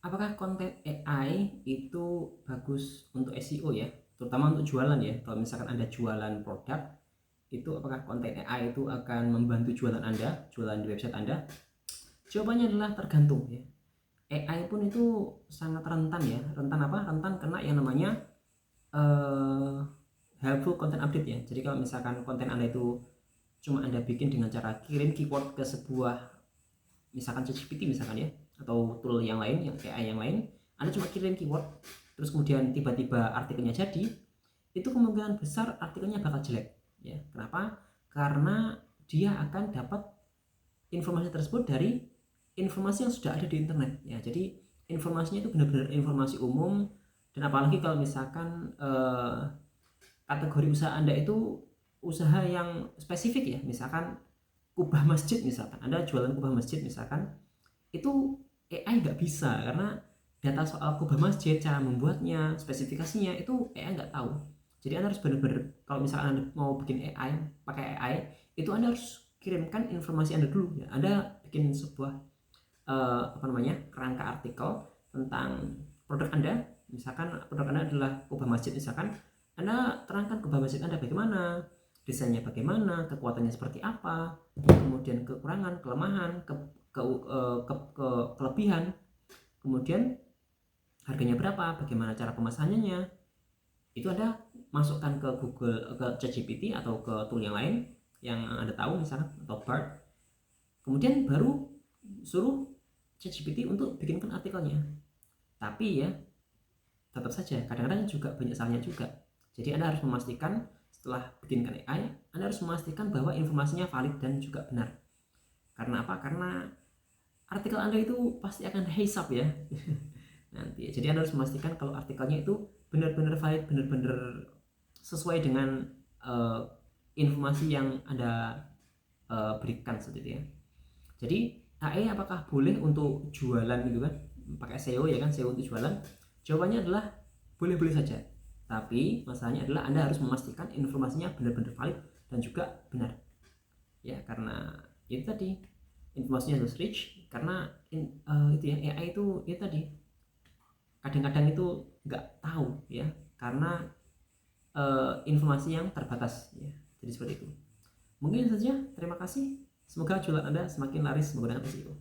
apakah konten AI itu bagus untuk SEO ya, terutama untuk jualan ya? Kalau misalkan Anda jualan produk, itu apakah konten AI itu akan membantu jualan Anda, jualan di website Anda? Jawabannya adalah tergantung ya. AI pun itu sangat rentan ya. Rentan apa? Rentan kena yang namanya helpful content update ya. Jadi kalau misalkan konten Anda itu cuma Anda bikin dengan cara kirim keyword ke sebuah, misalkan ChatGPT misalkan ya, atau tool yang lain, yang AI yang lain, Anda cuma kirim keyword, terus kemudian tiba-tiba artikelnya jadi, itu kemungkinan besar artikelnya bakal jelek ya. Kenapa? Karena dia akan dapat informasi tersebut dari informasi yang sudah ada di internet ya. Jadi informasinya itu benar-benar informasi umum, dan apalagi kalau misalkan kategori usaha Anda itu usaha yang spesifik ya, misalkan kubah masjid, misalkan Anda jualan kubah masjid misalkan, itu AI nggak bisa, karena data soal kubah masjid, cara membuatnya, spesifikasinya itu AI nggak tahu. Jadi Anda harus benar-benar, kalau misalkan Anda mau bikin AI pakai AI, itu Anda harus kirimkan informasi Anda dulu ya. Anda bikin sebuah kerangka artikel tentang produk Anda, misalkan produk Anda adalah kubah masjid misalkan, Anda terangkan kubah masjid Anda bagaimana, desainnya bagaimana, kekuatannya seperti apa, kemudian kekurangan, kelemahan, kelebihan, kemudian harganya berapa, bagaimana cara pemesanannya. Itu Anda masukkan ke Google, ke ChatGPT atau ke tool yang lain yang Anda tahu misalkan, atau Bard, kemudian baru suruh ChatGPT untuk bikinkan artikelnya. Tapi ya tetap saja kadang-kadang juga banyak salahnya juga. Jadi Anda harus memastikan setelah bikinkan AI, Anda harus memastikan bahwa informasinya valid dan juga benar. Karena apa? Karena artikel Anda itu pasti akan hisap ya nanti. Jadi Anda harus memastikan kalau artikelnya itu benar-benar valid, benar-benar sesuai dengan informasi yang Anda berikan seperti itu ya. Jadi AI apakah boleh untuk jualan gitu kan, pakai SEO ya kan, SEO untuk jualan? Jawabannya adalah boleh-boleh saja, tapi masalahnya adalah Anda harus memastikan informasinya benar-benar valid dan juga benar ya. Karena itu tadi, informasinya harus rich, karena itu ya, AI itu ya tadi kadang-kadang itu nggak tahu ya, karena informasi yang terbatas ya. Jadi seperti itu. Mungkin saja, terima kasih. Semoga jualan Anda semakin laris menggunakan SEO.